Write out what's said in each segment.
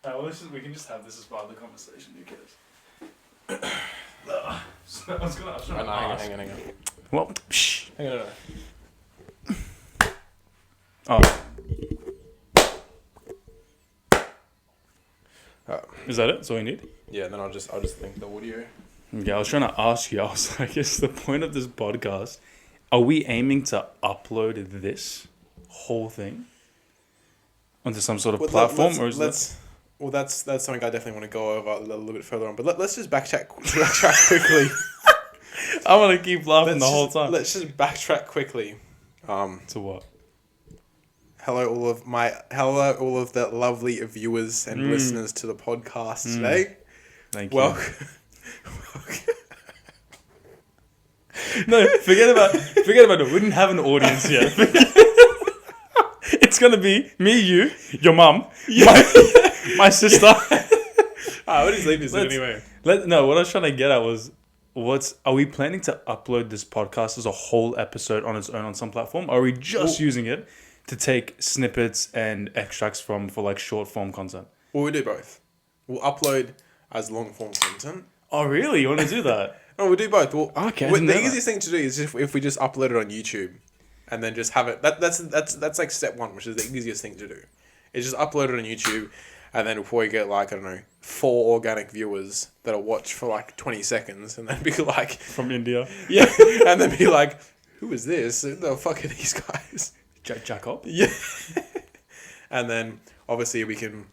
We can just have this as part of the conversation. Who cares? So I was gonna ask. Hang on. Well, shh. Hang on. Oh. Is that it? That's all you need? Yeah, then I'll just link the audio. Yeah, I was trying to ask you. I was like, is the point of this podcast? Are we aiming to upload this whole thing onto some sort of platform, or is that? Well, that's something I definitely want to go over a little bit further on. But let's just backtrack quickly. I want to keep laughing the whole time. Let's just backtrack quickly. To what? Hello, all of the lovely viewers and listeners to the podcast today. Thank you. Welcome. No, forget about it. We didn't have an audience yet. It's gonna be me, you, your mum, my sister. We'll just leave this anyway. No, what I was trying to get at was, are we planning to upload this podcast as a whole episode on its own on some platform? Or are we just using it to take snippets and extracts for like short form content? Well, we do both. We'll upload as long form content. Oh, really? You want to do that? No, we'll do both. Okay. The easiest thing to do is if we just upload it on YouTube, and then just have it. That's like step one, which is the easiest thing to do. Is just upload it on YouTube, and then before you get like, I don't know, 4 organic viewers that'll watch for like 20 seconds, and then be like from India. Yeah, and then be like, who is this? Who the fuck are these guys? Jacob. Yeah. And then obviously we can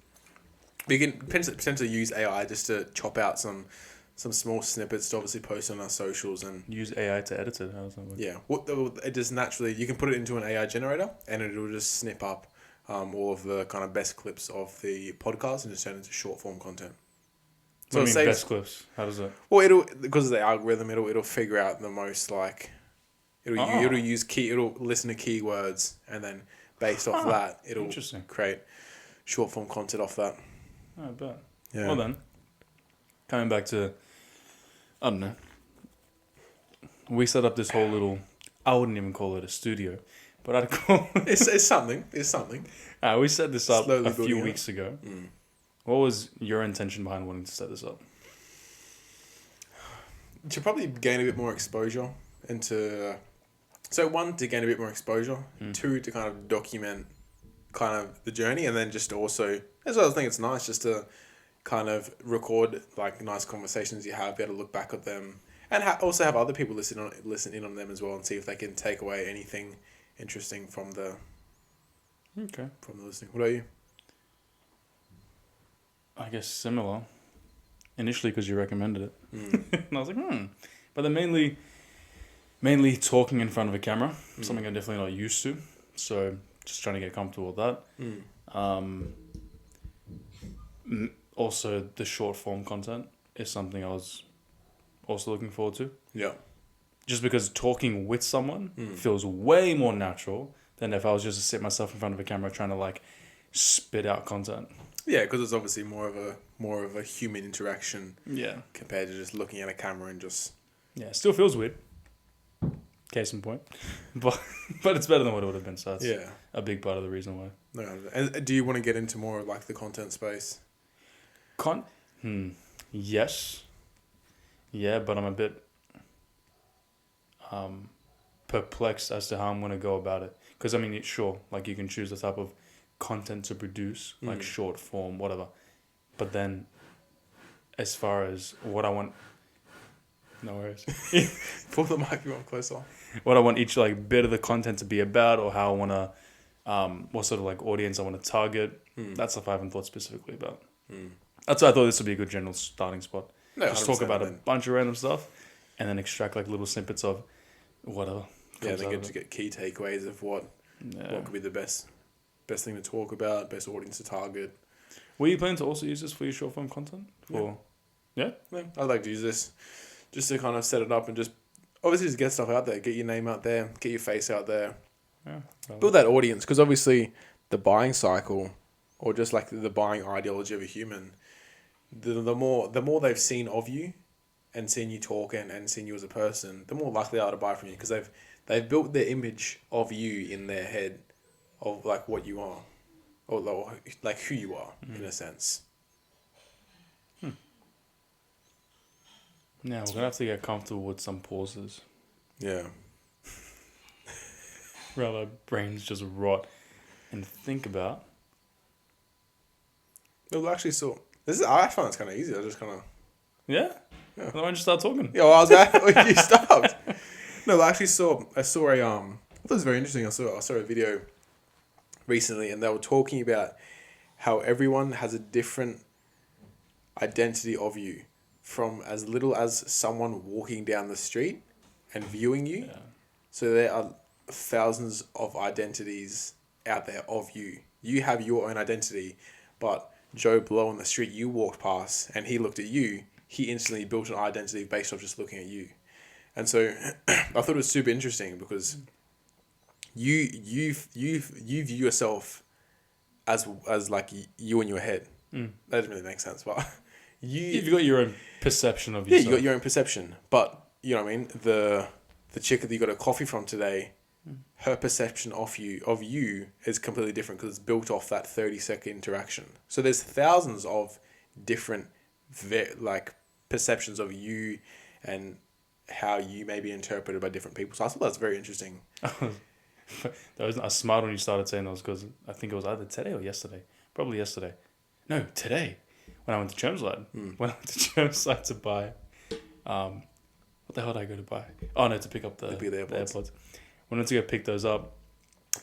potentially use AI just to chop out some small snippets to obviously post on our socials and use AI to edit it. How does that work? Yeah, it just naturally, you can put it into an AI generator and it'll just snip up all of the kind of best clips of the podcast and just turn it into short form content. So what do you mean best clips? How does that? Well, because of the algorithm, it'll figure out the most like it'll listen to keywords and then based off that it'll create short form content off that. I bet. Yeah. Well then, coming back to, I don't know. We set up this whole little, I wouldn't even call it a studio, but I'd call it's something. It's something. We set this up Slowly a few weeks ago. What was your intention behind wanting to set this up? To probably gain a bit more exposure into... So 1, to gain a bit more exposure. 2, to kind of document kind of the journey. And then just also, as well, I think it's nice just to kind of record like nice conversations you have, be able to look back at them. And also have other people listen in on them as well and see if they can take away anything interesting from the listening. What about you? I guess similar. Initially because you recommended it. And I was like, But then mainly talking in front of a camera, something I'm definitely not used to. So just trying to get comfortable with that. Also, the short form content is something I was also looking forward to. Yeah. Just because talking with someone feels way more natural than if I was just to sit myself in front of a camera trying to like spit out content. Yeah, because it's obviously more of a human interaction. Yeah. Compared to just looking at a camera and just... Yeah, it still feels weird. Case in point. But it's better than what it would have been, so that's a big part of the reason why. No, and do you want to get into more of like the content space? Yes. Yeah, but I'm a bit perplexed as to how I'm going to go about it. Because, I mean, sure, like you can choose the type of content to produce, like short form, whatever. But then, as far as what I want... No worries. Pull the microphone closer. What I want each like bit of the content to be about, or how I want to... what sort of like audience I want to target. That's stuff I haven't thought specifically about. That's why I thought this would be a good general starting spot. No, just talk about a bunch of random stuff and then extract like little snippets of whatever. Yeah, then get key takeaways of what could be the best thing to talk about, best audience to target. Were you planning to also use this for your short form content? Yeah? I'd like to use this just to kind of set it up and just obviously just get stuff out there, get your name out there, get your face out there. Yeah. Build that audience, because obviously the buying cycle, or just like the buying ideology of a human, the more they've seen of you and seen you talk and seen you as a person, the more likely they are to buy from you, because they've built their image of you in their head of like what you are, or like who you are in a sense. Yeah, we're gonna have to get comfortable with some pauses. Yeah. Rather, our brains just rot and think about. Well, actually, so this is. I find it's kind of easy. I just kind of. Yeah? Yeah. Why don't you start talking? Yeah, well, I was at. You stopped. No, I actually saw. I saw a. I thought it was very interesting. I saw a video recently, and they were talking about how everyone has a different identity of you, from as little as someone walking down the street and viewing you. Yeah. So there are thousands of identities out there of you. You have your own identity, but Joe Blow on the street you walked past and he looked at you, he instantly built an identity based off just looking at you. And so I thought it was super interesting because you view yourself as like you in your head. That doesn't really make sense, but You've got your own perception of yeah, yourself. you got your own perception. But you know what I mean? The chick that you got a coffee from today, her perception of you is completely different because it's built off that 30-second interaction. So there's thousands of different like perceptions of you and how you may be interpreted by different people. So I thought that's very interesting. I smiled when you started saying those because I think it was either today or yesterday. Probably yesterday. No, today. When I went to Chermslide. When I went to Chermslide to buy... what the hell did I go to buy? Oh, no, to pick up the AirPods. When I went to go pick those up.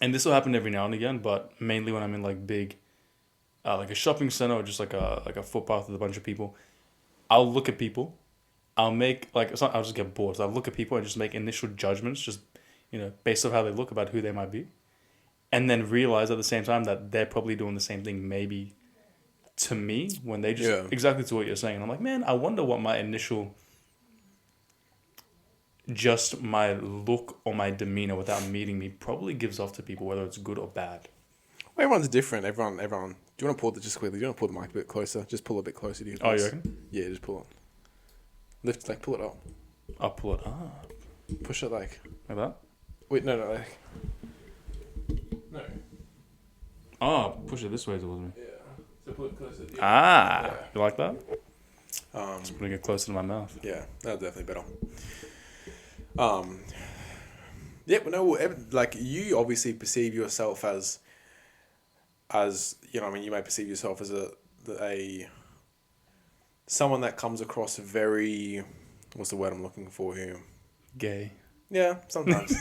And this will happen every now and again, but mainly when I'm in like big... like a shopping center or just like a footpath with a bunch of people. I'll look at people. I'll make... I'll just get bored. So I'll look at people and just make initial judgments just... based on how they look about who they might be. And then realize at the same time that they're probably doing the same thing maybe to me when they just... Exactly to what you're saying. And I'm like, man, I wonder what my initial... Just my look or my demeanor without meeting me probably gives off to people, whether it's good or bad. Well, everyone's different. Everyone... Do you want to pull it just quickly? Do you want to pull the mic a bit closer? Just pull it a bit closer to you. Oh, you reckon? Yeah, just pull it. Pull it up. I'll pull it up. Push it like that? Wait, no. No. Oh, push it this way towards me. Yeah. So pull it closer. Yeah. You like that? Just putting it closer to my mouth. Yeah, that's definitely better. Yeah, but no, like you obviously perceive yourself as you may perceive yourself as a someone that comes across very, what's the word I'm looking for here? Gay. Yeah, sometimes.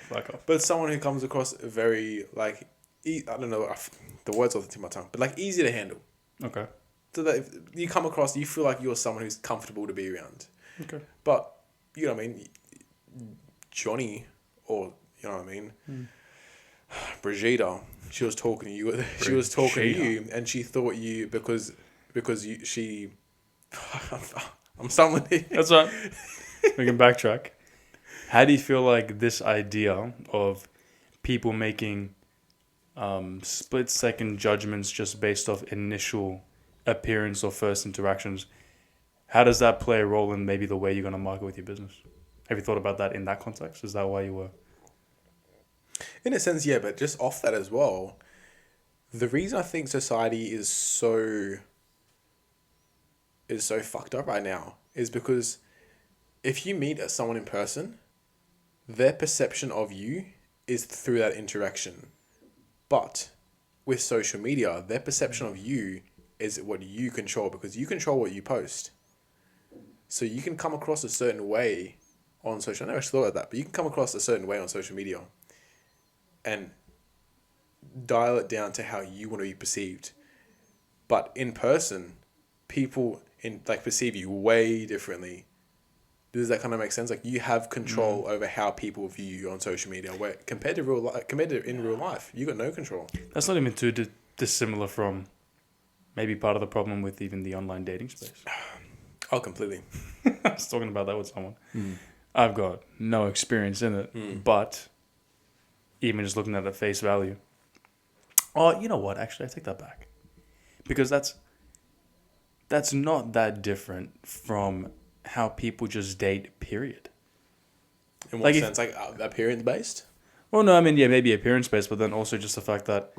Fuck off. But someone who comes across very, like, I don't know, the words off the tip of my tongue, but like easy to handle. Okay. So that if you come across, you feel like you're someone who's comfortable to be around. Okay. But, you know what I mean? Johnny, or, you know what I mean? Brigitte, she was talking to you. She was talking to you, and she thought you, because she... I'm stumbling here. That's right. We can backtrack. How do you feel like this idea of people making split-second judgments just based off initial appearance or first interactions, how does that play a role in maybe the way you're going to market with your business? Have you thought about that in that context? Is that why you were... In a sense, yeah, but just off that as well, the reason I think society is so fucked up right now is because if you meet someone in person, their perception of you is through that interaction. But with social media, their perception of you is what you control, because you control what you post. So you can come across a certain way on social... I never thought about that, but you can come across a certain way on social media and dial it down to how you want to be perceived. But in person, people perceive you way differently. Does that kind of make sense? Like, you have control over how people view you on social media, where compared to in real life, you got no control. That's not even too dissimilar from maybe part of the problem with even the online dating space. Oh, completely. I was talking about that with someone. I've got no experience in it, but even just looking at it at face value. Oh, you know what? Actually, I take that back. Because that's not that different from how people just date, period. In what sense? Like appearance-based? Well, no, I mean, yeah, maybe appearance-based, but then also just the fact that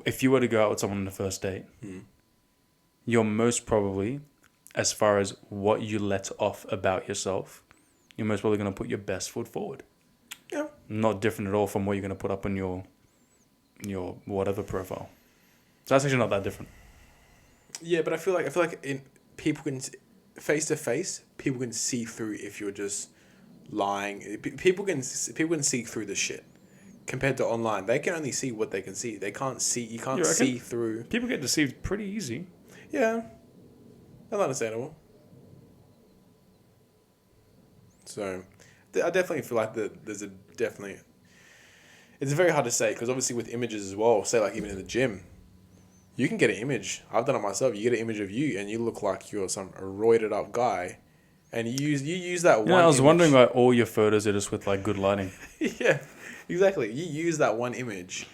if you were to go out with someone on the first date, you're most probably as far as what you let off about yourself, you're most probably going to put your best foot forward. Yeah. Not different at all from what you're going to put up on your whatever profile. So that's actually not that different. Yeah, but I feel like in people can face to face, people can see through if you're just lying. People can see through the shit. Compared to online, they can only see what they can see. They can't see. You can't see through. People get deceived pretty easy. Yeah, that's understandable. So, I definitely feel like there's a definitely. It's very hard to say because obviously with images as well. Say like even in the gym, you can get an image. I've done it myself. You get an image of you and you look like you're some roided up guy, and you use that one. Yeah, I was image. wondering why all your photos are just with like good lighting. Yeah, exactly. You use that one image,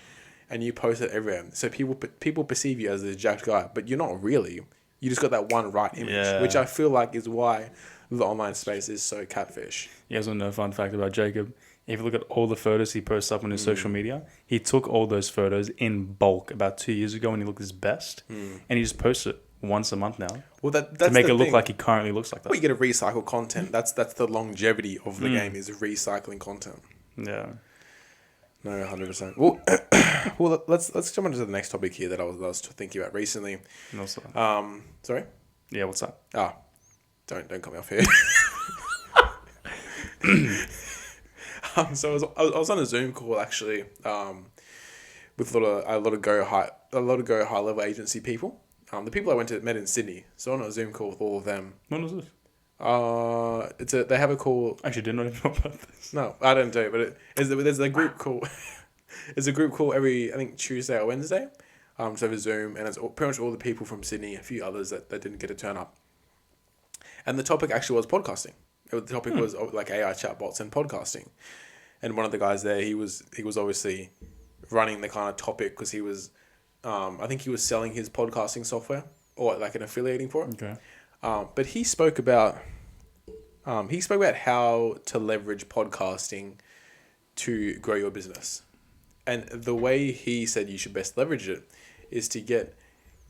and you post it everywhere. So people perceive you as a jacked guy, but you're not really. You just got that one right image, which I feel like is why the online space is so catfish. You guys want to know a fun fact about Jacob? If you look at all the photos he posts up on his social media, he took all those photos in bulk about 2 years ago when he looked his best, and he just posts it once a month now. Well, that's to make the it look thing. like he currently looks like that. Well, you get to recycle content. That's the longevity of the game is recycling content. Yeah. No, 100%. Well, well, let's jump into the next topic here that I was thinking about recently. What's that? Sorry. Yeah, what's that? Don't cut me off here. So I was on a Zoom call actually, with a lot of go high level agency people. The people I met in Sydney. So on a Zoom call with all of them. When was this? They have a call. Actually, didn't know about this. No, I don't do it, but there's a group call. There's a group call every, I think, Tuesday or Wednesday. So over Zoom, and it's pretty much all the people from Sydney, a few others that didn't get to turn up. And the topic actually was podcasting. The topic was like AI chatbots and podcasting. And one of the guys there, he was obviously running the kind of topic because he was, I think he was selling his podcasting software or like an affiliating for it. Okay. But he spoke about how to leverage podcasting to grow your business. And the way he said you should best leverage it is to get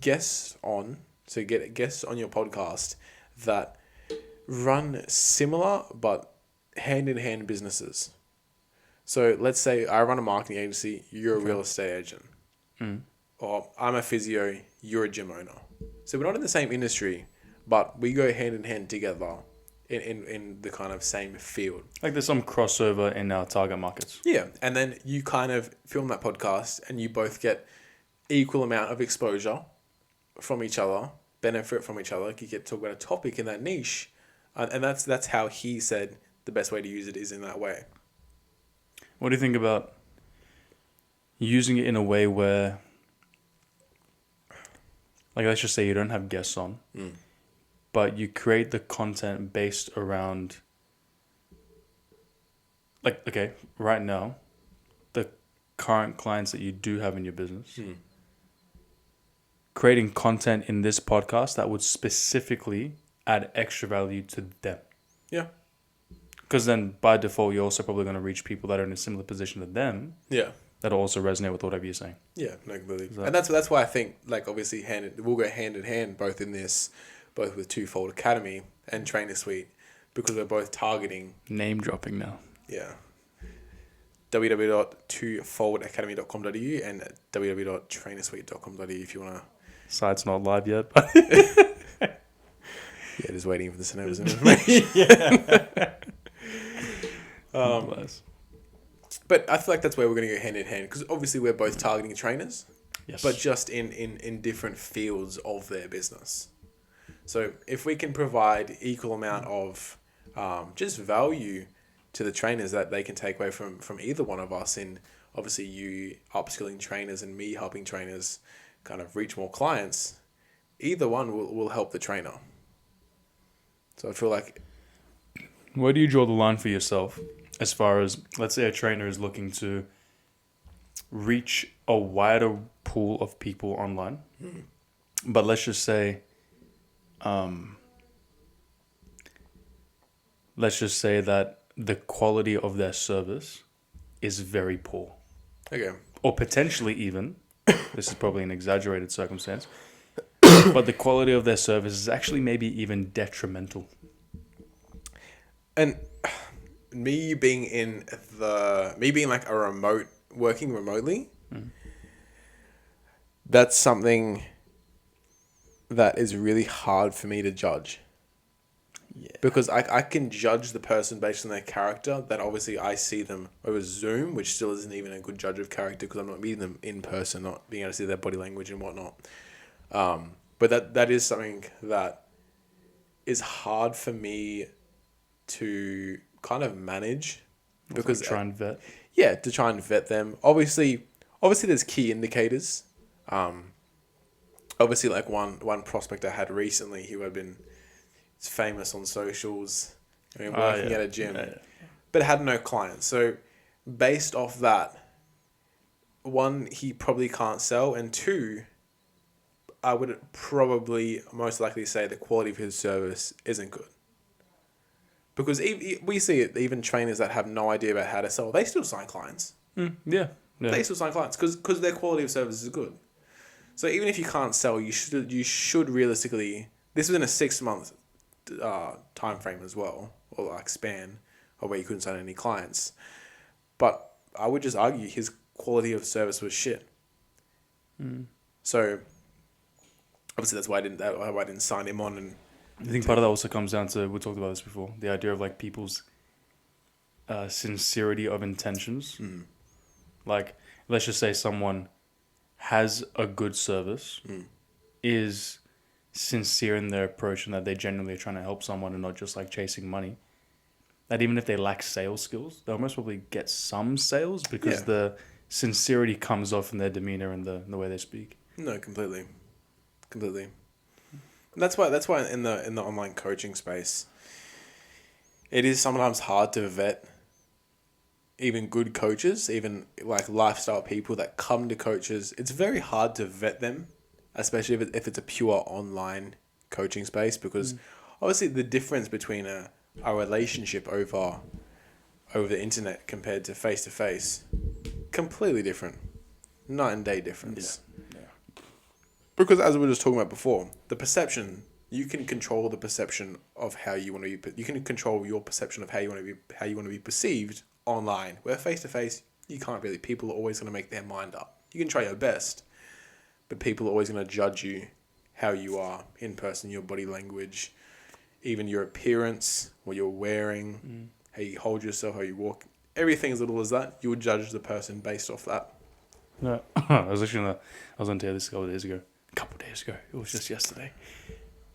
guests on. So get guests on your podcast that run similar but hand-in-hand businesses. So let's say I run a marketing agency, you're a real estate agent. Or I'm a physio, you're a gym owner. So we're not in the same industry, but we go hand-in-hand together in the kind of same field. Like there's some crossover in our target markets. Yeah, and then you kind of film that podcast and you both get equal amount of exposure from each other, benefit from each other. You get to talk about a topic in that niche. And that's how he said the best way to use it is in that way. What do you think about using it in a way where, like, let's just say you don't have guests on, but you create the content based around, like, okay, right now, the current clients that you do have in your business, creating content in this podcast that would specifically add extra value to them. Yeah. Because then by default, you're also probably going to reach people that are in a similar position to them. Yeah. That'll also resonate with whatever you're saying. Yeah, no, completely. And that's why I think, like, obviously, we'll go hand in hand both in this, both with Twofold Academy and Trainer Suite, because we're both targeting. Name dropping now. Yeah. www.twofoldacademy.com.au and www.trainersuite.com.au if you want to. Site's not live yet, but. Yeah, just waiting for the Cinemas information. Yeah. But I feel like that's where we're going to go hand in hand because obviously we're both targeting trainers, but just in different fields of their business. So if we can provide equal amount of just value to the trainers that they can take away from either one of us in obviously you upskilling trainers and me helping trainers kind of reach more clients, either one will help the trainer. So I feel like... Where do you draw the line for yourself as far as, let's say a trainer is looking to reach a wider pool of people online, but let's just say that the quality of their service is very poor. Okay. Or potentially even, this is probably an exaggerated circumstance, but the quality of their service is actually maybe even detrimental. And me being like a working remotely, that's something that is really hard for me to judge. Yeah. Because I can judge the person based on their character, that obviously I see them over Zoom, which still isn't even a good judge of character because I'm not meeting them in person, not being able to see their body language and whatnot. But that is something that is hard for me to kind of manage. Because try and vet. Yeah, to try and vet them. Obviously there's key indicators. Obviously like one prospect I had recently who had been famous on socials, working at a gym, but had no clients. So based off that, one, he probably can't sell, and two, I would probably most likely say the quality of his service isn't good. Because we see it, even trainers that have no idea about how to sell, they still sign clients. Yeah. They still sign clients because their quality of service is good. So even if you can't sell, you should realistically, this was in a 6-month time frame as well, or like span of where you couldn't sign any clients. But I would just argue his quality of service was shit. So obviously that's why I didn't sign him on. And I think part of that also comes down to, we talked about this before, the idea of like people's sincerity of intentions. Like, let's just say someone has a good service, is sincere in their approach, and that they genuinely are trying to help someone and not just like chasing money. That even if they lack sales skills, they'll most probably get some sales because the sincerity comes off in their demeanor and the way they speak. No, completely. And that's why in the online coaching space, it is sometimes hard to vet even good coaches, even like lifestyle people that come to coaches. It's very hard to vet them, especially if it's a pure online coaching space, because obviously the difference between a relationship over the internet compared to face, completely different. Night and day difference. Yeah. Because as we were just talking about before, the perception, you can control the perception of how you want to be. You can control your perception of how you want to be perceived online. Where face to face, you can't really. People are always going to make their mind up. You can try your best, but people are always going to judge you how you are in person, your body language, even your appearance, what you're wearing, how you hold yourself, how you walk. Everything as little as that, you would judge the person based off that. No, I was going to tell you this a couple days ago. It was just yesterday.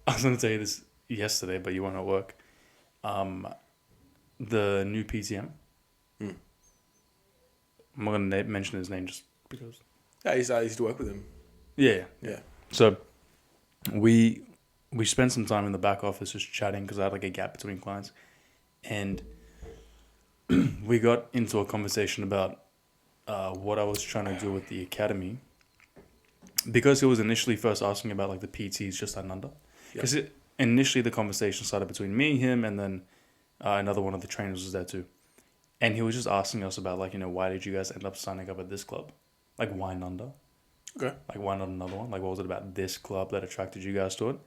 I was going to tell you this yesterday, but you weren't at work. The new PTM. I'm not going to mention his name just because. Yeah, I used to work with him. Yeah. So we spent some time in the back office just chatting because I had like a gap between clients, and we got into a conversation about what I was trying to do with the academy, because he was initially first asking about like the PTs just under, because initially the conversation started between me, him, and then another one of the trainers was there too, and he was just asking us about like, why did you guys end up signing up at this club, like why Nunda? Okay. Like why not another one? Like what was it about this club that attracted you guys to it?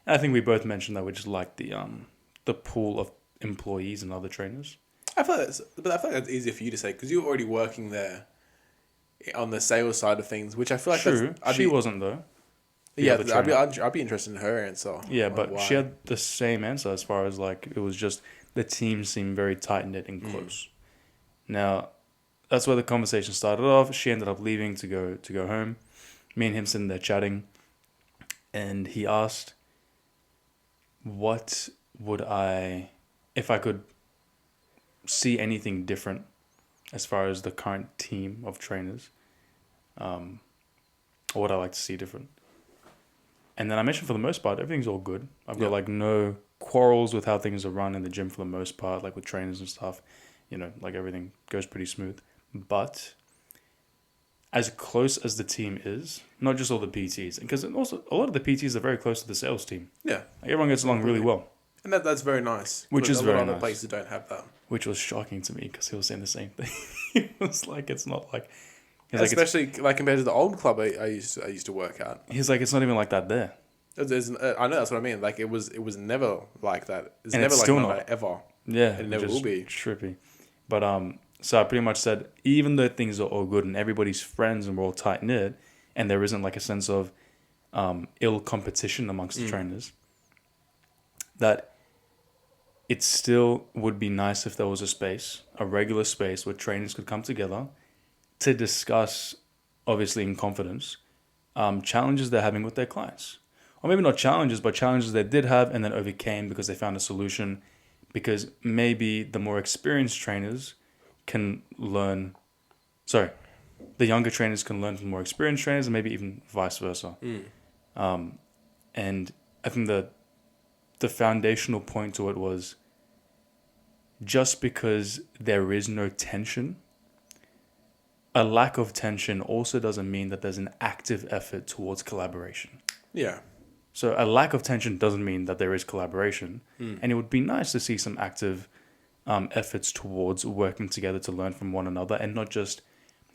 And I think we both mentioned that we just liked the pool of employees and other trainers. I feel like that's easier for you to say because you're already working there on the sales side of things, which I feel like true. She wasn't though. Yeah, I'd be interested in her answer. Yeah, but she had the same answer as far as like it was just the team seemed very tight knit and close. Now, that's where the conversation started off. She ended up leaving to go home. Me and him sitting there chatting, and he asked, "What would if I could see anything different as far as the current team of trainers, what would I like to see different?" And then I mentioned for the most part, everything's all good. I've got like no quarrels with how things are run in the gym for the most part, like with trainers and stuff. Like everything goes pretty smooth. But as close as the team is, not just all the PTs, because also a lot of the PTs are very close to the sales team. Yeah. Like everyone gets along really well. And that's very nice. Which is very nice. A lot of other places don't have that. Which was shocking to me because he was saying the same thing. He was like, it's not like... Especially like compared to the old club I used to work at. He's like, it's not even like that there. I know that's what I mean. Like it was never like that. It's And never it's like still Monday not. ever. Yeah, And it which never is will be. trippy. But so I pretty much said, even though things are all good and everybody's friends and we're all tight knit, and there isn't like a sense of ill competition amongst the trainers, that it still would be nice if there was a space, a regular space where trainers could come together to discuss, obviously in confidence, challenges they're having with their clients. Or maybe not challenges, but challenges they did have and then overcame because they found a solution. Because maybe the more experienced trainers can learn, sorry, the younger trainers can learn from more experienced trainers, and maybe even vice versa. And I think the foundational point to it was, just because there is no tension, a lack of tension also doesn't mean that there's an active effort towards collaboration. Yeah. So a lack of tension doesn't mean that there is collaboration. And it would be nice to see some active efforts towards working together to learn from one another, and not just,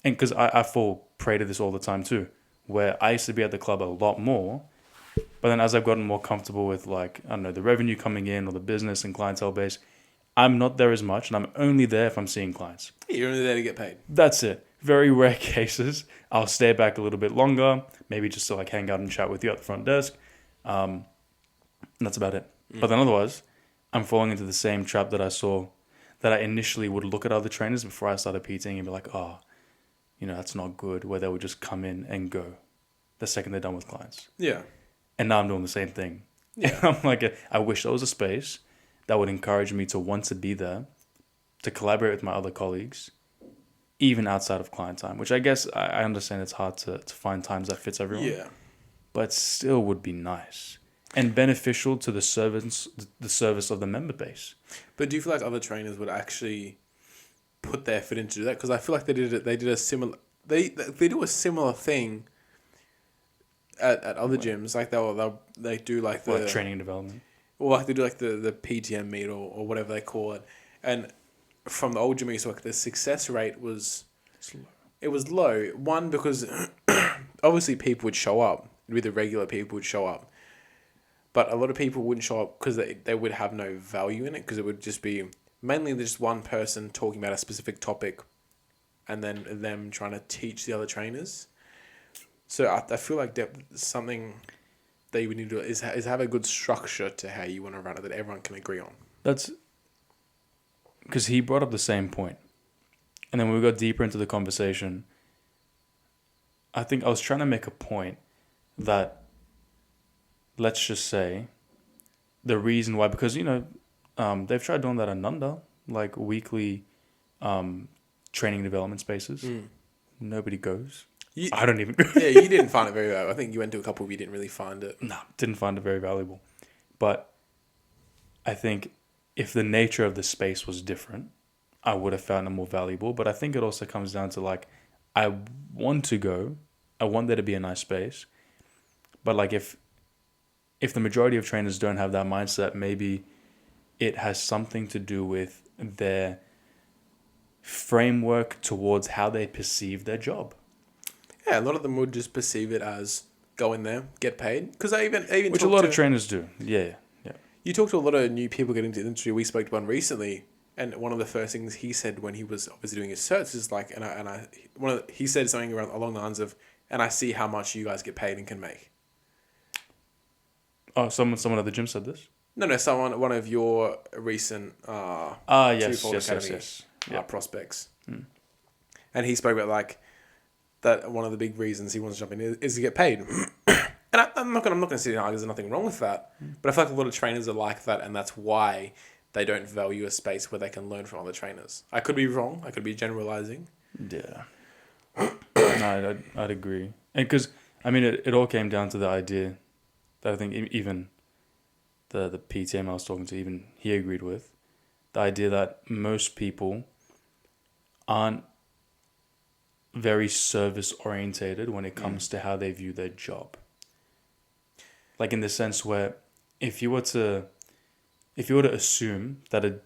and because I fall prey to this all the time too, where I used to be at the club a lot more, but then as I've gotten more comfortable with, like, I don't know, the revenue coming in or the business and clientele base, I'm not there as much, and I'm only there if I'm seeing clients. You're only there to get paid. That's it. Very rare cases, I'll stay back a little bit longer, maybe just to like hang out and chat with you at the front desk. And that's about it. But then otherwise, I'm falling into the same trap that I saw, that I initially would look at other trainers before I started PTing and be like, oh, that's not good, where they would just come in and go the second they're done with clients. Yeah. And now I'm doing the same thing. Yeah. I'm like, I wish there was a space that would encourage me to want to be there, to collaborate with my other colleagues, even outside of client time, which I guess I understand it's hard to find times that fits everyone. Yeah. But still would be nice and beneficial to the service of the member base. But do you feel like other trainers would actually put their effort into that? Because I feel like they did a similar, they do a similar thing at other gyms. Like they do like the Like training and development. Or like they do like the PTM meet or whatever they call it. And from the old gym, so like the success rate was low. One, because obviously people would show up. With the regular people would show up. But a lot of people wouldn't show up because they would have no value in it, because it would just be mainly just one person talking about a specific topic and then them trying to teach the other trainers. So I feel like something that you would need to do is have a good structure to how you want to run it that everyone can agree on. That's because he brought up the same point. And then when we got deeper into the conversation, I think I was trying to make a point that, let's just say, the reason why, because, they've tried doing that at Nanda, like weekly training development spaces. Nobody goes. I don't even go. Yeah, you didn't find it very valuable. I think you went to a couple, but you didn't really find it. No, didn't find it very valuable. But I think if the nature of the space was different, I would have found it more valuable. But I think it also comes down to, like, I want to go. I want there to be a nice space. But like if the majority of trainers don't have that mindset, maybe it has something to do with their framework towards how they perceive their job. Yeah, a lot of them would just perceive it as go in there, get paid. Because I even which a lot of trainers do. Yeah. You talk to a lot of new people getting into the industry. We spoke to one recently, and one of the first things he said when he was obviously doing his certs is like, he said something along the lines of, and I see how much you guys get paid and can make. Oh, someone at the gym said this? No, one of your recent yes. Prospects. And he spoke about like that one of the big reasons he wants to jump in is to get paid. And I'm not gonna sit here and argue there's nothing wrong with that. But I feel like a lot of trainers are like that, and that's why they don't value a space where they can learn from other trainers. I could be wrong. I could be generalizing. Yeah. No, I'd agree. And because, I mean, it all came down to the idea that I think even the PTM I was talking to, even he agreed with. The idea that most people aren't very service orientated when it comes to how they view their job. Like in the sense where if you were to assume that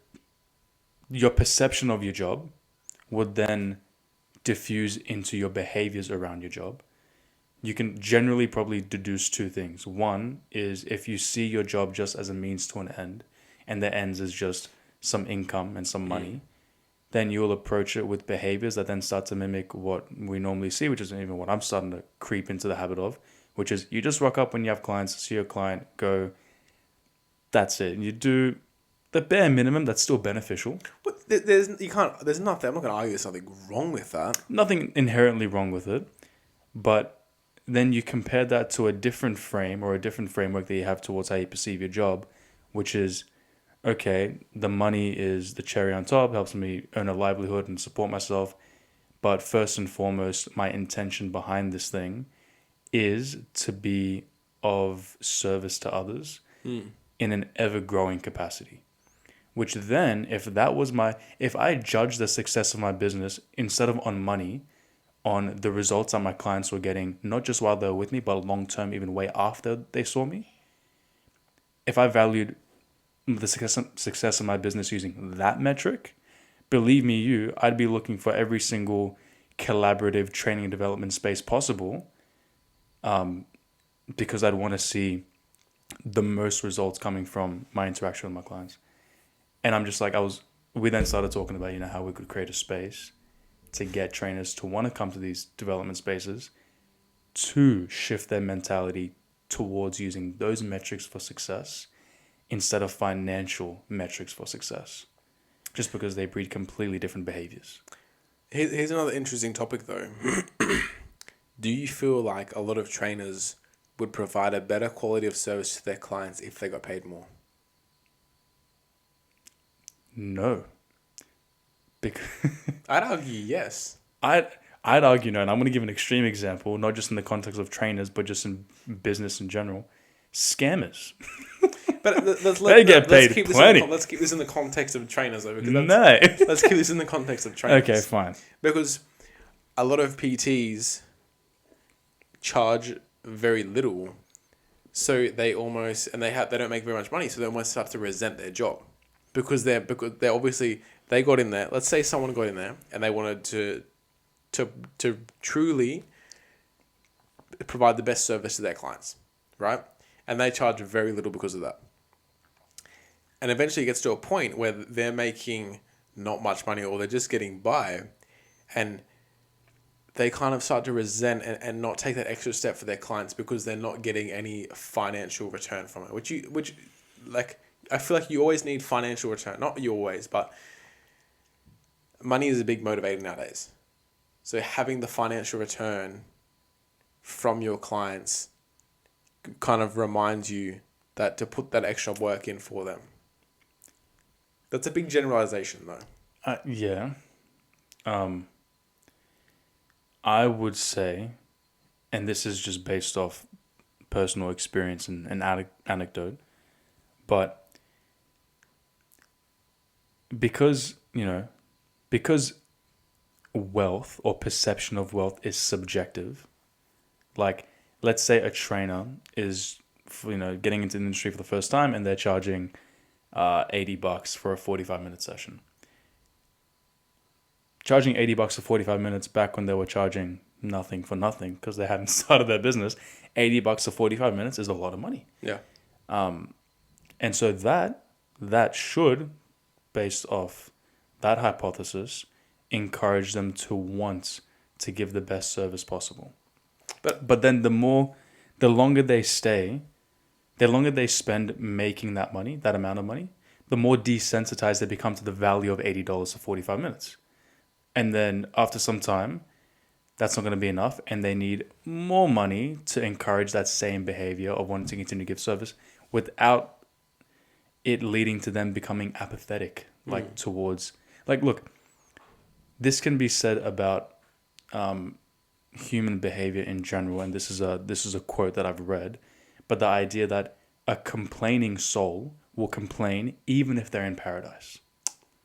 your perception of your job would then diffuse into your behaviors around your job, you can generally probably deduce two things. One is if you see your job just as a means to an end, and the ends is just some income and some money, then you'll approach it with behaviors that then start to mimic what we normally see, which is even what I'm starting to creep into the habit of, which is you just rock up when you have clients, see your client, go, that's it. And you do the bare minimum that's still beneficial. But there's nothing. I'm not going to argue there's nothing wrong with that. Nothing inherently wrong with it, but then you compare that to a different frame or a different framework that you have towards how you perceive your job, which is, okay, the money is the cherry on top, helps me earn a livelihood and support myself. But first and foremost, my intention behind this thing is to be of service to others in an ever-growing capacity. Which then, if I judge the success of my business instead of on money, on the results that my clients were getting, not just while they were with me, but long-term, even way after they saw me, if I valued the success of my business using that metric, believe me, I'd be looking for every single collaborative training and development space possible, because I'd want to see the most results coming from my interaction with my clients. And I'm just like, we then started talking about, how we could create a space to get trainers to want to come to these development spaces to shift their mentality towards using those metrics for success instead of financial metrics for success, just because they breed completely different behaviors. Here's another interesting topic, though. Do you feel like a lot of trainers would provide a better quality of service to their clients if they got paid more? No. I'd argue yes. I'd argue no, and I'm going to give an extreme example, not just in the context of trainers, but just in business in general. Scammers. But they get paid plenty. Let's keep this in the context of trainers, though. No. Let's keep this in the context of trainers. Okay, fine. Because a lot of PTs charge very little, so they don't make very much money, so they almost start to resent their job because they're obviously they got in there. Let's say someone got in there and they wanted to truly provide the best service to their clients, right? And they charge very little because of that. And eventually it gets to a point where they're making not much money or they're just getting by, and they kind of start to resent and not take that extra step for their clients because they're not getting any financial return from it. Which I feel like you always need financial return. Not you always, but money is a big motivator nowadays. So having the financial return from your clients kind of reminds you that to put that extra work in for them. That's a big generalization, though. Yeah. I would say, and this is just based off personal experience and anecdote, but because wealth or perception of wealth is subjective, like let's say a trainer is getting into the industry for the first time and they're charging $80 for a 45-minute session. Charging $80 for 45 minutes back when they were charging nothing for nothing because they hadn't started their business, $80 for 45 minutes is a lot of money. Yeah. And so that should, based off that hypothesis, encourage them to want to give the best service possible. But then the longer they stay, the longer they spend making that money, that amount of money, the more desensitized they become to the value of $80 for 45 minutes. And then after some time, that's not going to be enough, and they need more money to encourage that same behavior of wanting to continue to give service without it leading to them becoming apathetic, towards, look, this can be said about human behavior in general, and this is a quote that I've read, but the idea that a complaining soul will complain even if they're in paradise.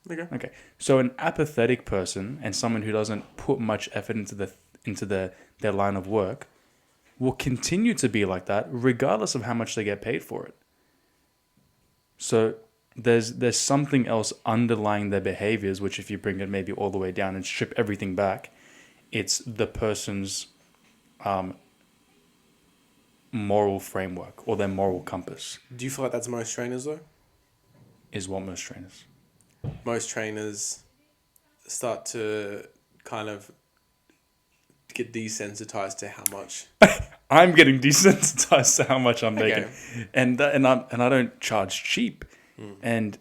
Okay. So an apathetic person and someone who doesn't put much effort into their line of work will continue to be like that regardless of how much they get paid for it. So there's something else underlying their behaviors, which if you bring it maybe all the way down and strip everything back, it's the person's moral framework or their moral compass. Do you feel like that's most trainers though? Is what most trainers. Most trainers start to kind of get desensitized to how much. I'm getting desensitized to how much I'm making, Okay. and I don't charge cheap, and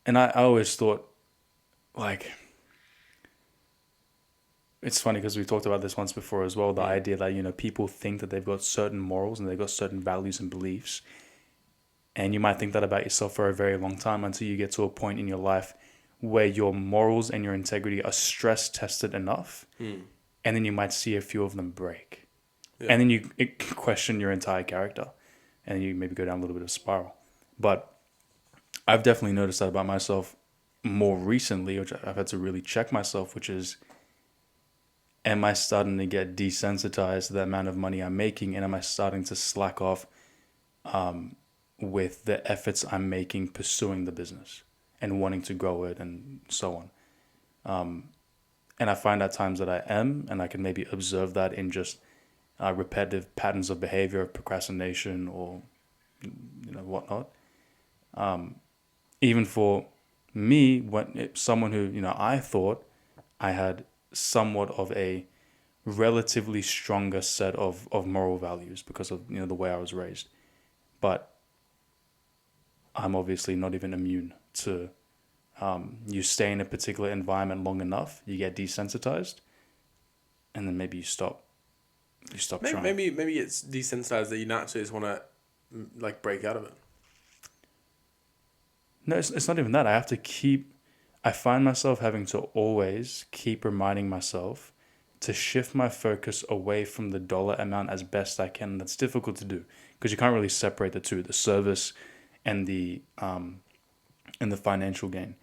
I always thought, like, it's funny because we talked about this once before as well. The idea that people think that they've got certain morals and they've got certain values and beliefs, and you might think that about yourself for a very long time until you get to a point in your life where your morals and your integrity are stress tested enough, and then you might see a few of them break. Yeah. And then you question your entire character, and you maybe go down a little bit of a spiral. But I've definitely noticed that about myself more recently, which I've had to really check myself, which is, am I starting to get desensitized to the amount of money I'm making, and am I starting to slack off with the efforts I'm making pursuing the business and wanting to grow it and so on. And I find at times that I am, and I can maybe observe that in just repetitive patterns of behavior, procrastination, or whatnot. Even for me, someone who I thought I had somewhat of a relatively stronger set of moral values because of the way I was raised, but I'm obviously not even immune to. You stay in a particular environment long enough, you get desensitized, and then maybe you stop. You stop trying. Maybe it's desensitized that you naturally just want to break out of it. No, it's not even that. I find myself having to always keep reminding myself to shift my focus away from the dollar amount as best I can. That's difficult to do because you can't really separate the two, the service and the financial gain.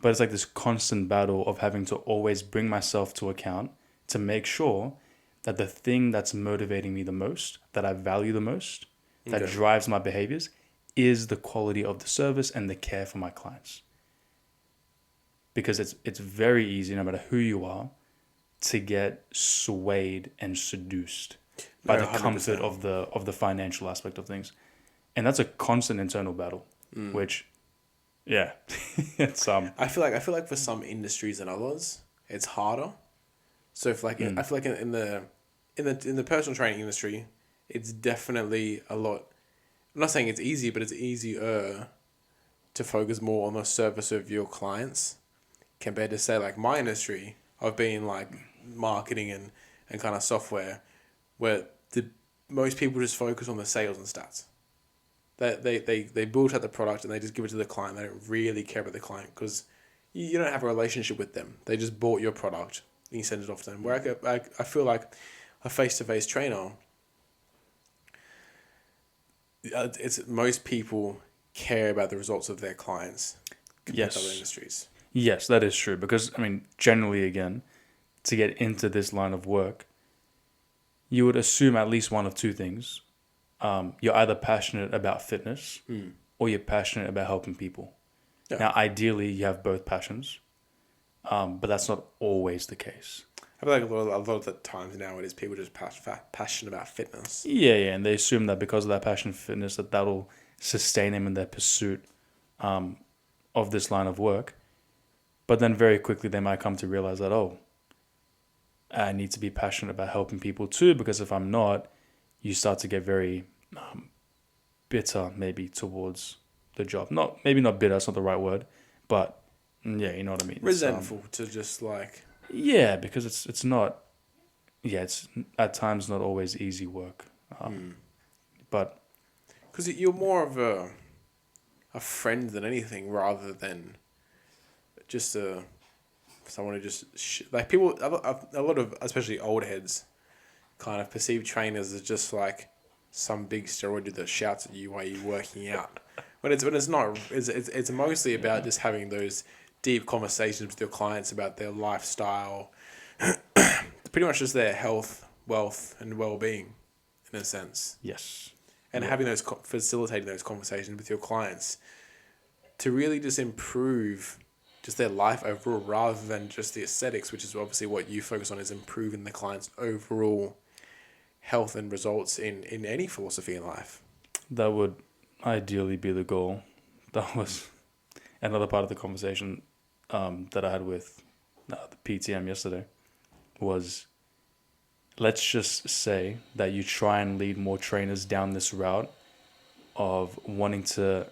But it's like this constant battle of having to always bring myself to account to make sure that the thing that's motivating me the most, that I value the most, that drives my behaviors, is the quality of the service and the care for my clients. Because it's very easy, no matter who you are, to get swayed and seduced by the 100%. Comfort of the financial aspect of things. And that's a constant internal battle, which, yeah, it's I feel like for some industries and others, it's harder. So if I feel like in the personal training industry, it's definitely a lot. I'm not saying it's easy, but it's easier to focus more on the service of your clients compared to say like my industry of being like marketing and kind of software, where most people just focus on the sales and stats. They build out the product and they just give it to the client. They don't really care about the client because you don't have a relationship with them. They just bought your product and you send it off to them. Where I feel like a face-to-face trainer, it's most people care about the results of their clients compared to other industries. Yes, that is true. Because, generally, again, to get into this line of work, you would assume at least one of two things. You're either passionate about fitness or you're passionate about helping people. Yeah. Now, ideally, you have both passions, but that's not always the case. I feel like a lot of the times nowadays, people are just passionate about fitness. Yeah, and they assume that because of that passion for fitness, that'll sustain them in their pursuit of this line of work. But then very quickly, they might come to realize that, I need to be passionate about helping people too, because if I'm not, you start to get very bitter maybe towards the job. Maybe not bitter, that's not the right word, but yeah, you know what I mean. Resentful to just like... Yeah, because it's not... Yeah, it's at times not always easy work. But... Because you're more of a friend than anything rather than just someone who just... like people, a lot of, especially old heads, kind of perceive trainers as just like some big steroid that shouts at you while you're working out. When it's not, it's mostly about just having those deep conversations with your clients about their lifestyle, pretty much just their health, wealth, and well-being, in a sense. Yes. And having facilitating those conversations with your clients to really just improve just their life overall, rather than just the aesthetics, which is obviously what you focus on, is improving the client's overall health and results in any philosophy in life. That would ideally be the goal. That was another part of the conversation that I had with the PTM yesterday was, let's just say that you try and lead more trainers down this route of wanting to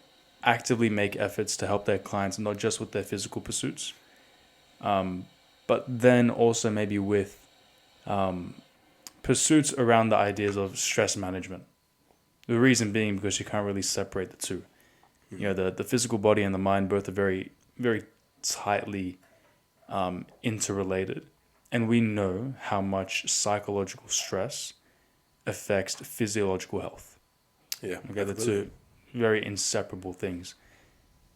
actively make efforts to help their clients, not just with their physical pursuits, but then also maybe with pursuits around the ideas of stress management. The reason being because you can't really separate the two. You know, the physical body and the mind both are very, very tightly interrelated. And we know how much psychological stress affects physiological health. Yeah. Okay, the two very inseparable things.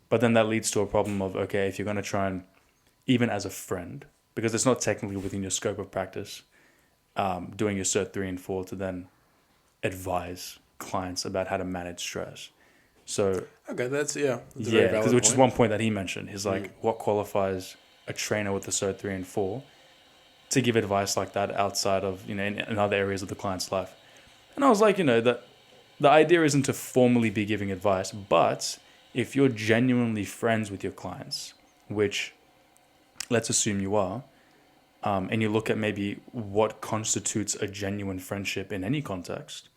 But then that leads to a problem of, okay, if you're going to try and, even as a friend, because it's not technically within your scope of practice, doing your Cert 3 and 4 to then advise clients about how to manage stress. So okay, that's a very yeah, valid which is point. one point that he mentioned. He's like, what qualifies a trainer with the Cert 3 and 4 to give advice like that outside of, in other areas of the client's life? And I was like, that the idea isn't to formally be giving advice, but if you're genuinely friends with your clients, which let's assume you are, and you look at maybe what constitutes a genuine friendship in any context,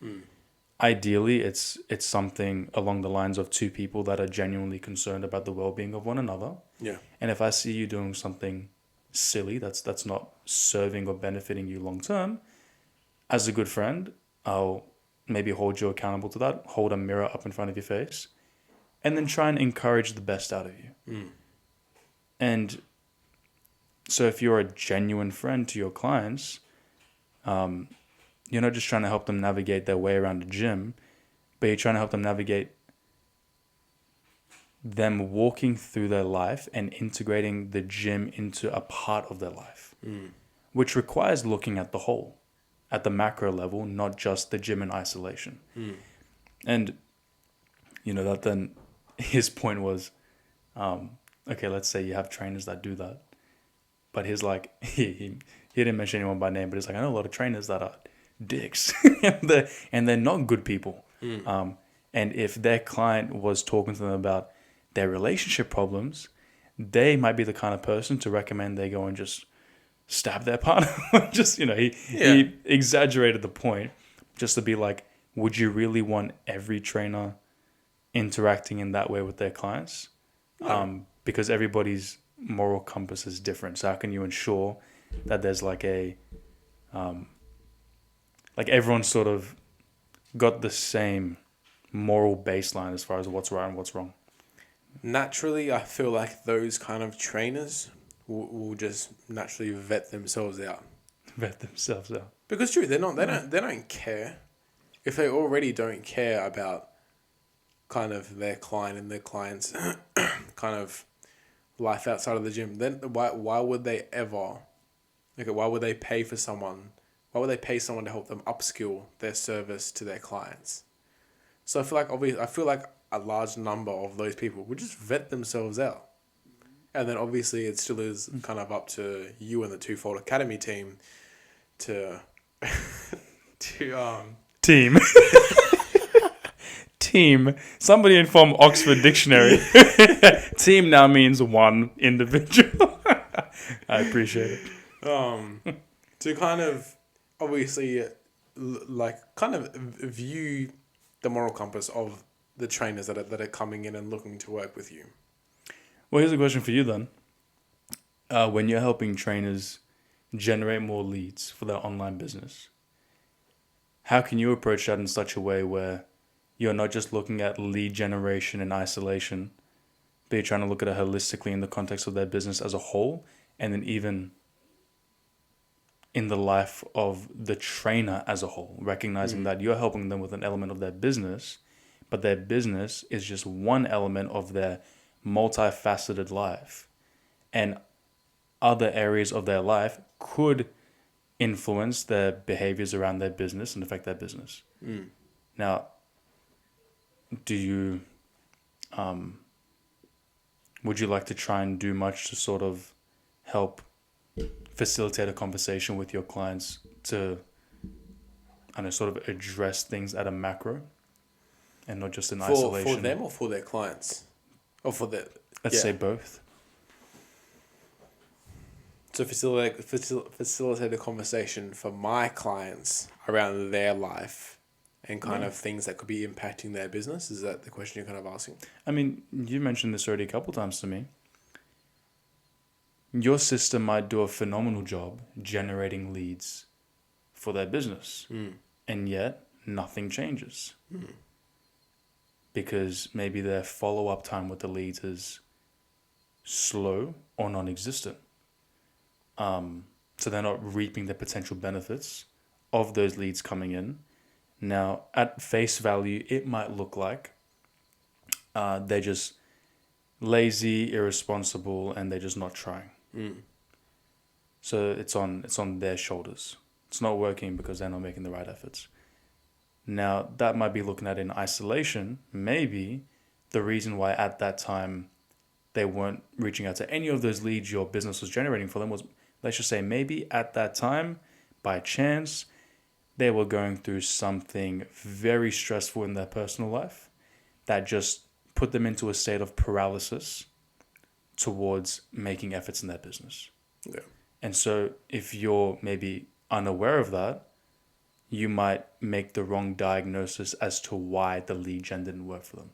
ideally it's something along the lines of two people that are genuinely concerned about the well-being of one another. Yeah. And if I see you doing something silly that's not serving or benefiting you long term, as a good friend, I'll maybe hold you accountable to that, hold a mirror up in front of your face, and then try and encourage the best out of you. And so if you're a genuine friend to your clients, you're not just trying to help them navigate their way around the gym, but you're trying to help them navigate them walking through their life and integrating the gym into a part of their life, which requires looking at the whole, at the macro level, not just the gym in isolation. And, that then his point was, okay, let's say you have trainers that do that. But he's like, he didn't mention anyone by name, but he's like, I know a lot of trainers that are dicks and they're not good people. And if their client was talking to them about their relationship problems, they might be the kind of person to recommend they go and just stab their partner. He exaggerated the point just to be like, would you really want every trainer interacting in that way with their clients? No. Because everybody's moral compass is different. So how can you ensure that there's like everyone's sort of got the same moral baseline as far as what's right and what's wrong? Naturally, I feel like those kind of trainers will just naturally vet themselves out. Because true, they don't care. If they already don't care about kind of their client and their client's kind of life outside of the gym, then why would they ever, why would they pay someone to help them upskill their service to their clients? So I feel like a large number of those people would just vet themselves out. And then obviously it still is kind of up to you and the Twofold Academy team to Team. Team. Somebody inform Oxford Dictionary. Team now means one individual. I appreciate it. To kind of obviously kind of view the moral compass of the trainers that are coming in and looking to work with you. Well, here's a question for you then. When you're helping trainers generate more leads for their online business, how can you approach that in such a way where you're not just looking at lead generation in isolation, but you're trying to look at it holistically in the context of their business as a whole, and then even in the life of the trainer as a whole, recognizing that you're helping them with an element of their business, but their business is just one element of their multifaceted life. And other areas of their life could influence their behaviors around their business and affect their business. Now, do you, would you like to try and do much to sort of help facilitate a conversation with your clients to and sort of address things at a macro and not just in For isolation. them or for their clients? Or for the... Let's say both. So facilitate a conversation for my clients around their life and kind of things that could be impacting their business. Is that the question you're kind of asking? I mean, you mentioned this already a couple times to me. Your system might do a phenomenal job generating leads for their business, and yet nothing changes. Because maybe their follow-up time with the leads is slow or non-existent. So they're not reaping the potential benefits of those leads coming in. Now, at face value, it might look like they're just lazy, irresponsible, and they're just not trying. So it's on their shoulders. It's not working because they're not making the right efforts. Now, that might be looking at in isolation. Maybe the reason why at that time they weren't reaching out to any of those leads your business was generating for them was, let's just say, maybe at that time, by chance, they were going through something very stressful in their personal life that just put them into a state of paralysis towards making efforts in their business. Yeah. And so if you're maybe unaware of that, you might make the wrong diagnosis as to why the lead gen didn't work for them.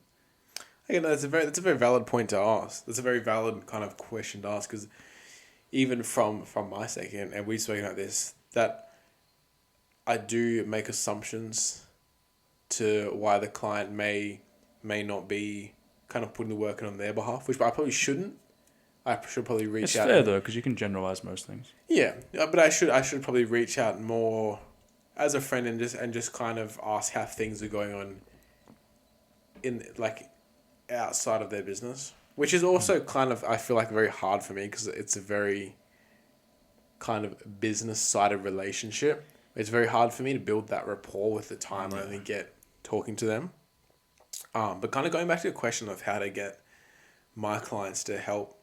Again, that's a very valid point to ask. That's a very valid kind of question to ask, because even from my sake, and we've spoken about this, that I do make assumptions to why the client may not be kind of putting the work in on their behalf, which I probably shouldn't. I should probably reach out. It's fair though, because you can generalize most things. Yeah, but I should probably reach out more as a friend and just kind of ask how things are going on in like outside of their business, which is also kind of, I feel like, very hard for me because it's a very kind of business sided relationship. It's very hard for me to build that rapport with the time I only get talking to them. But kind of going back to the question of how to get my clients to help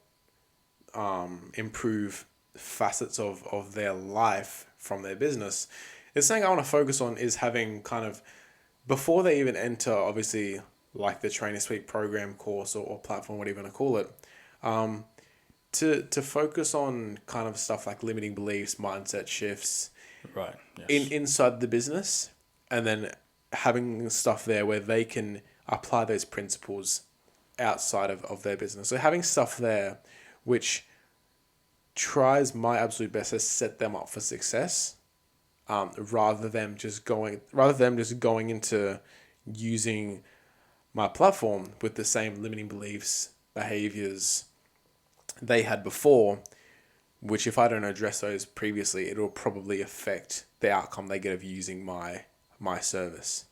improve facets of their life from their business, it's something I want to focus on is having kind of, before they even enter, obviously, like the Trainer Suite program, course, or platform, whatever you want to call it, to focus on kind of stuff like limiting beliefs, mindset shifts, right? Yes. Inside the business, and then having stuff there where they can apply those principles outside of their business. So having stuff there which tries my absolute best to set them up for success, rather than just going into using my platform with the same limiting beliefs, behaviors they had before, which if I don't address those previously, it will probably affect the outcome they get of using my service.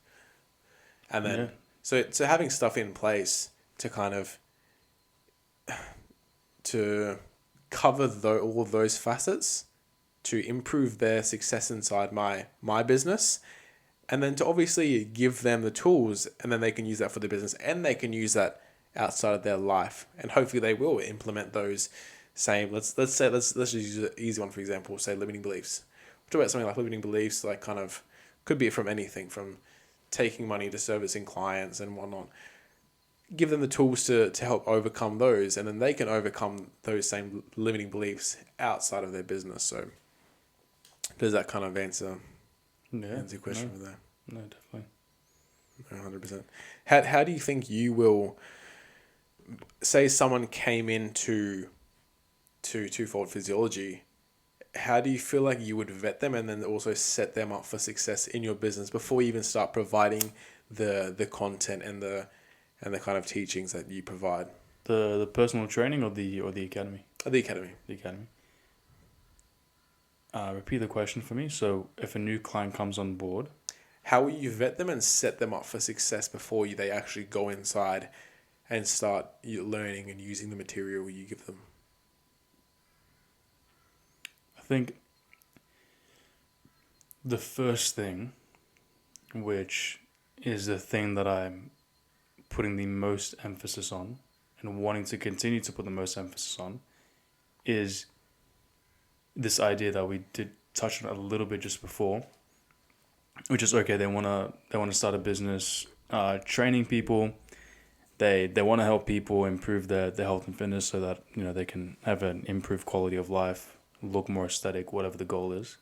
And then, so having stuff in place to kind of, to cover all those facets, to improve their success inside my business, and then to obviously give them the tools, and then they can use that for their business, and they can use that outside of their life, and hopefully they will implement those same. Let's just use an easy one, for example, say limiting beliefs. We'll talk about something like limiting beliefs, like kind of could be from anything from taking money to servicing clients and whatnot. Give them the tools to help overcome those, and then they can overcome those same limiting beliefs outside of their business. So does that kind of answer your question with that? No, definitely. 100%. How do you think you will, say someone came into Twofold Physiology, how do you feel like you would vet them and then also set them up for success in your business before you even start providing the content and the kind of teachings that you provide? The personal training or the academy? The academy. The academy. Repeat the question for me. So if a new client comes on board, how will you vet them and set them up for success before they actually go inside and start learning and using the material you give them? I think the first thing, which is the thing that I'm putting the most emphasis on and wanting to continue to put the most emphasis on, is this idea that we did touch on a little bit just before, which is okay. They wanna start a business, training people. They want to help people improve their health and fitness so that they can have an improved quality of life, look more aesthetic, whatever the goal is.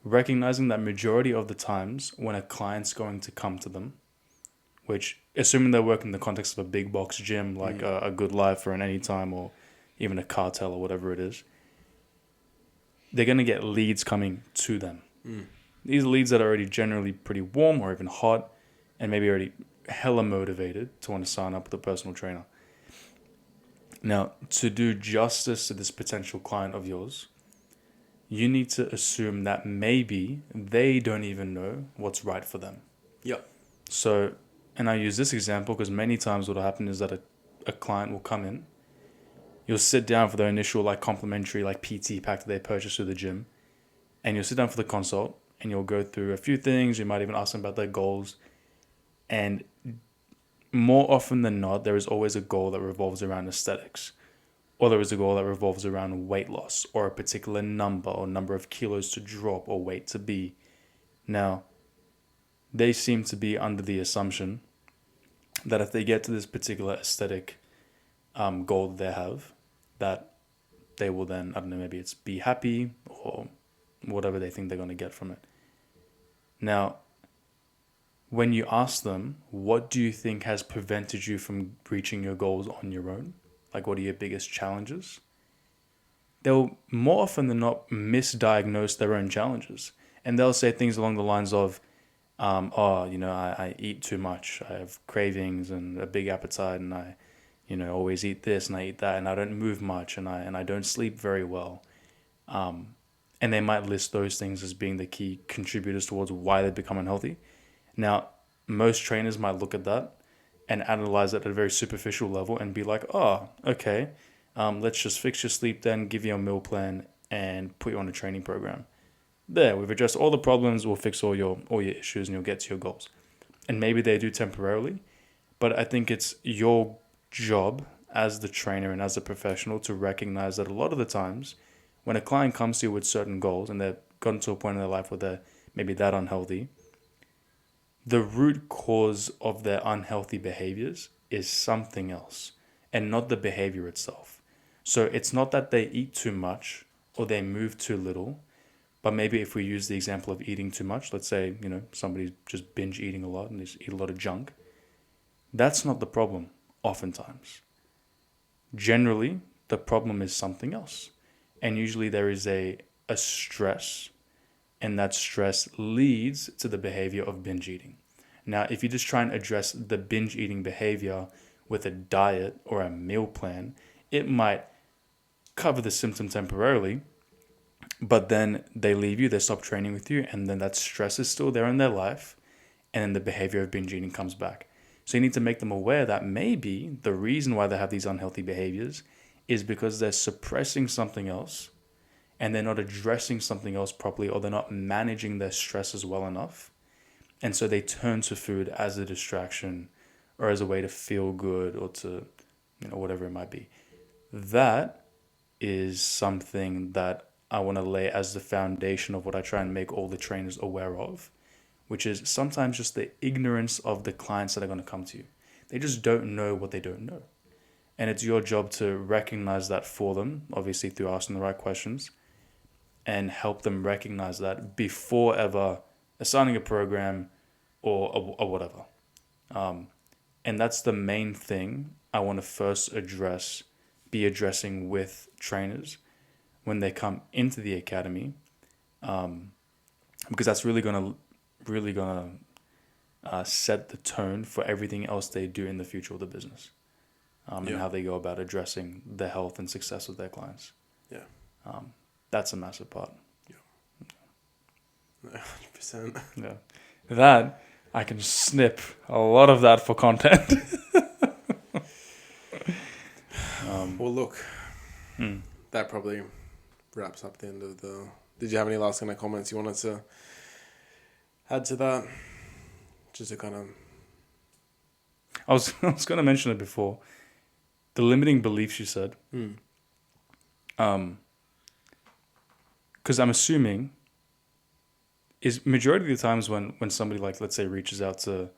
Recognizing that majority of the times when a client's going to come to them, which assuming they work in the context of a big box gym like a Good Life or an Anytime or even a Cartel or whatever it is, they're going to get leads coming to them. These leads that are already generally pretty warm or even hot and maybe already hella motivated to want to sign up with a personal trainer. Now, to do justice to this potential client of yours, you need to assume that maybe they don't even know what's right for them. Yep. So, and I use this example because many times what will happen is that a client will come in, you'll sit down for their initial complimentary PT pack that they purchase through the gym, and you'll sit down for the consult and you'll go through a few things. You might even ask them about their goals. And more often than not, there is always a goal that revolves around aesthetics, or there is a goal that revolves around weight loss or a particular number or number of kilos to drop or weight to be. Now, they seem to be under the assumption that if they get to this particular aesthetic goal that they have, that they will then, I don't know, maybe it's be happy or whatever they think they're going to get from it. Now, when you ask them, what do you think has prevented you from reaching your goals on your own? What are your biggest challenges? They'll more often than not misdiagnose their own challenges. And they'll say things along the lines of, I eat too much. I have cravings and a big appetite, and I, always eat this and I eat that, and I don't move much, and I don't sleep very well. And they might list those things as being the key contributors towards why they become unhealthy. Now, most trainers might look at that and analyze it at a very superficial level and be like, oh, okay, let's just fix your sleep then, give you a meal plan, and put you on a training program. There, we've addressed all the problems, we'll fix all your issues, and you'll get to your goals. And maybe they do temporarily, but I think it's your job as the trainer and as a professional to recognize that a lot of the times when a client comes to you with certain goals and they've gotten to a point in their life where they're maybe that unhealthy, the root cause of their unhealthy behaviors is something else and not the behavior itself. So it's not that they eat too much or they move too little, but maybe if we use the example of eating too much, let's say, somebody's just binge eating a lot and they just eat a lot of junk. That's not the problem, oftentimes. Generally, the problem is something else. And usually there is a stress, and that stress leads to the behavior of binge eating. Now, if you just try and address the binge eating behavior with a diet or a meal plan, it might cover the symptom temporarily, but then they leave you, they stop training with you, and then that stress is still there in their life, and then the behavior of binge eating comes back. So you need to make them aware that maybe the reason why they have these unhealthy behaviors is because they're suppressing something else, and they're not addressing something else properly, or they're not managing their stresses well enough. And so they turn to food as a distraction or as a way to feel good or to, whatever it might be. That is something that I want to lay as the foundation of what I try and make all the trainers aware of, which is sometimes just the ignorance of the clients that are going to come to you. They just don't know what they don't know. And it's your job to recognize that for them, obviously through asking the right questions, and help them recognize that before ever assigning a program or whatever. And that's the main thing I want to first be addressing with trainers when they come into the academy, because that's really gonna set the tone for everything else they do in the future of the business, and how they go about addressing the health and success of their clients. Yeah. That's a massive part. Yeah. 100%. Yeah. That, I can snip a lot of that for content. Well, look, that probably wraps up the end of the... Did you have any last kind of comments you wanted to add to that? Just to kind of... I was going to mention it before. The limiting beliefs you said. Because I'm assuming is majority of the times when somebody, like, let's say, reaches out to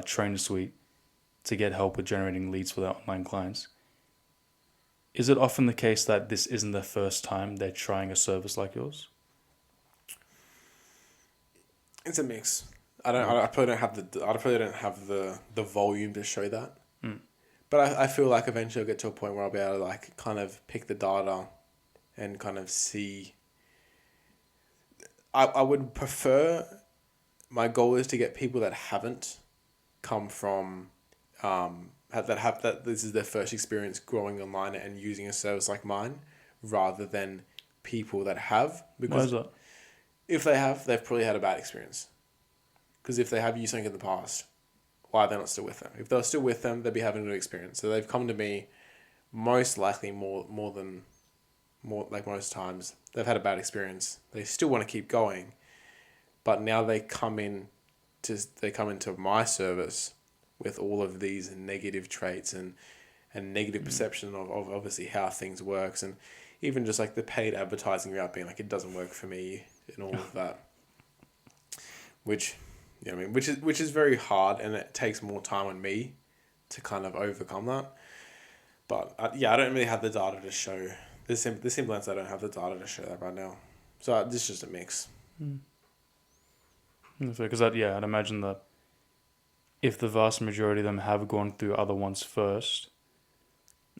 Trainer Suite to get help with generating leads for their online clients, is it often the case that this isn't the first time they're trying a service like yours? It's a mix. I probably don't have the volume to show that. But I feel like eventually I'll get to a point where I'll be able to, like, kind of pick the data and kind of see. I would prefer, my goal is to get people that haven't come from, that this is their first experience growing online and using a service like mine, rather than people that have. Because Why is that? if they have, they've probably had a bad experience. Because if they have used something in the past, why are they not still with them? If they're still with them, they'd be having a good experience. So they've come to me most likely more like most times. They've had a bad experience. They still want to keep going. But now they come into my service with all of these negative traits and negative perception of obviously how things works, and even just like the paid advertising route being like, it doesn't work for me and all of that. Which is very hard, and it takes more time on me to kind of overcome that. But I don't really have the data to show. The simple answer, I don't have the data to show that right now. So this is just a mix. Because I'd imagine that if the vast majority of them have gone through other ones first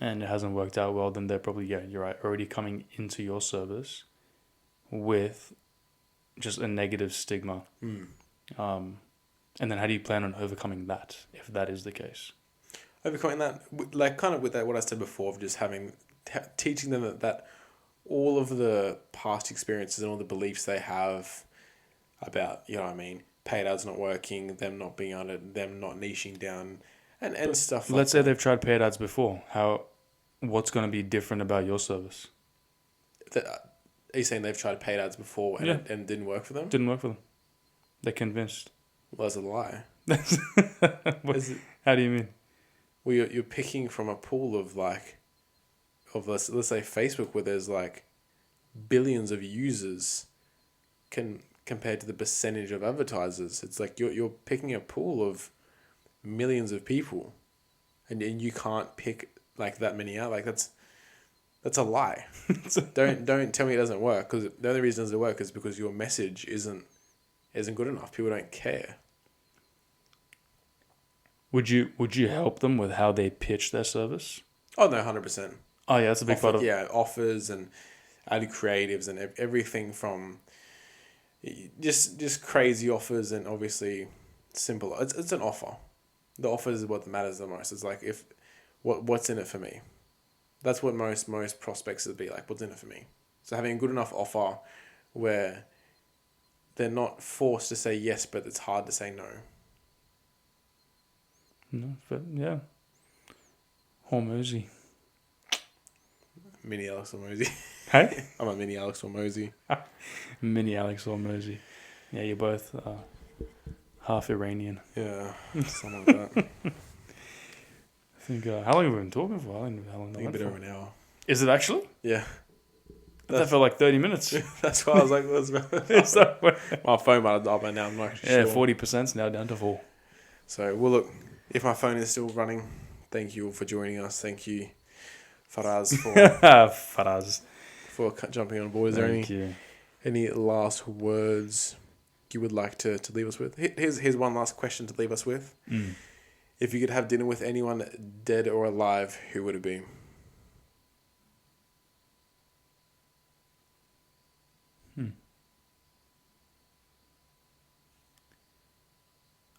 and it hasn't worked out well, then they're probably, you're right, already coming into your service with just a negative stigma. And then how do you plan on overcoming that, if that is the case? Overcoming that, like kind of with that, what I said before, of just teaching them that all of the past experiences and all the beliefs they have about, paid ads not working, them not being on it, them not niching down, and stuff like that. Let's say they've tried paid ads before. What's going to be different about your service? Are you saying they've tried paid ads before and it didn't work for them? Didn't work for them. They're convinced. Well, that's a lie. How do you mean? Well, you're picking from a pool of let's say Facebook, where there's like billions of users compared to the percentage of advertisers. It's like you're picking a pool of millions of people, and you can't pick like that many out. Like that's a lie. Don't tell me it doesn't work, because the only reason it doesn't work is because your message isn't good enough. People don't care. Would you help them with how they pitch their service? Oh no, 100%. Oh yeah, that's a big part of offers and added creatives and everything from just crazy offers, and obviously simple. It's an offer. The offer is what matters the most. It's like what's in it for me. That's what most prospects would be like. What's in it for me? So having a good enough offer where they're not forced to say yes, but it's hard to say no. No, but yeah. Hormozy. Mini Alex Hormozy. Hey? I'm a mini Alex Hormozy. Mini Alex Hormozy. Yeah, you're both half Iranian. Yeah, something like that. I think, how long have we been talking for? I don't know how long I think a bit over an hour. Is it actually? Yeah. That felt like 30 minutes. That's why I was like, Is that what? my phone might have died by now, I'm not sure. Yeah, 40% now down to 4. So, well, look, if my phone is still running, thank you all for joining us. Thank you, Faraz, for jumping on board. Is there any last words you would like to leave us with? Here's one last question to leave us with. If you could have dinner with anyone, dead or alive, who would it be?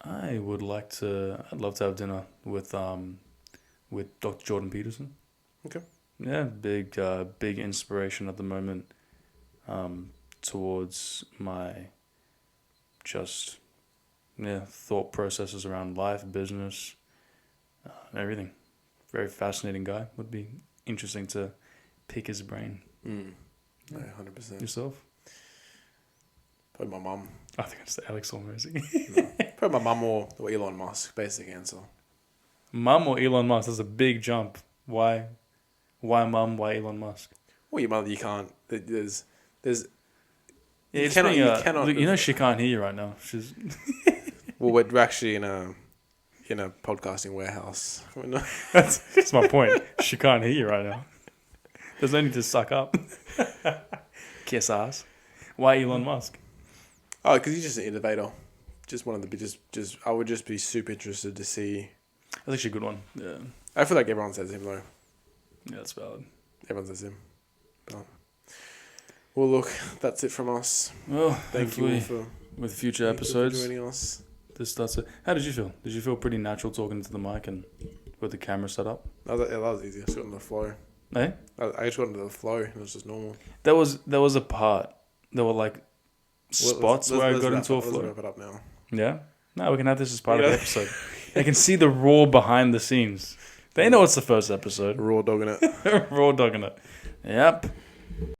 I'd love to have dinner with Dr. Jordan Peterson. Okay. Yeah, big inspiration at the moment, towards my thought processes around life, business, everything. Very fascinating guy. Would be interesting to pick his brain. No, 100%. Yourself? Probably my mum. I think it's Alex Hormozy. No. Probably my mum or Elon Musk. Basic answer. Mum or Elon Musk? That's a big jump. Why mum? Why Elon Musk? Well, your mother, you can't. There's Yeah, You it's cannot- being, you cannot- Look, you know she can't hear you right now. She's Well, we're actually in a podcasting warehouse. We're not- that's my point. She can't hear you right now. There's no need to suck up. Kiss ass. Why Elon Musk? Oh, because he's just an innovator. Just one of the just. I would just be super interested to see. That's actually a good one. Yeah. I feel like everyone says him though. Yeah, that's valid. Everyone says him. But, well, look, that's it from us. Well, Thank you all hopefully for with future episodes, joining us. this starts it. How did you feel? Did you feel pretty natural talking into the mic and with the camera set up? That was easy. I just got into the flow. Eh? I just got into the flow. It was just normal. There was a part. There were like spots where I got into a Let's flow. wrap it up now. Yeah? No, we can have this as part of the episode. They can see the raw behind the scenes. They know it's the first episode. Raw dogging it. Raw dogging it. Yep.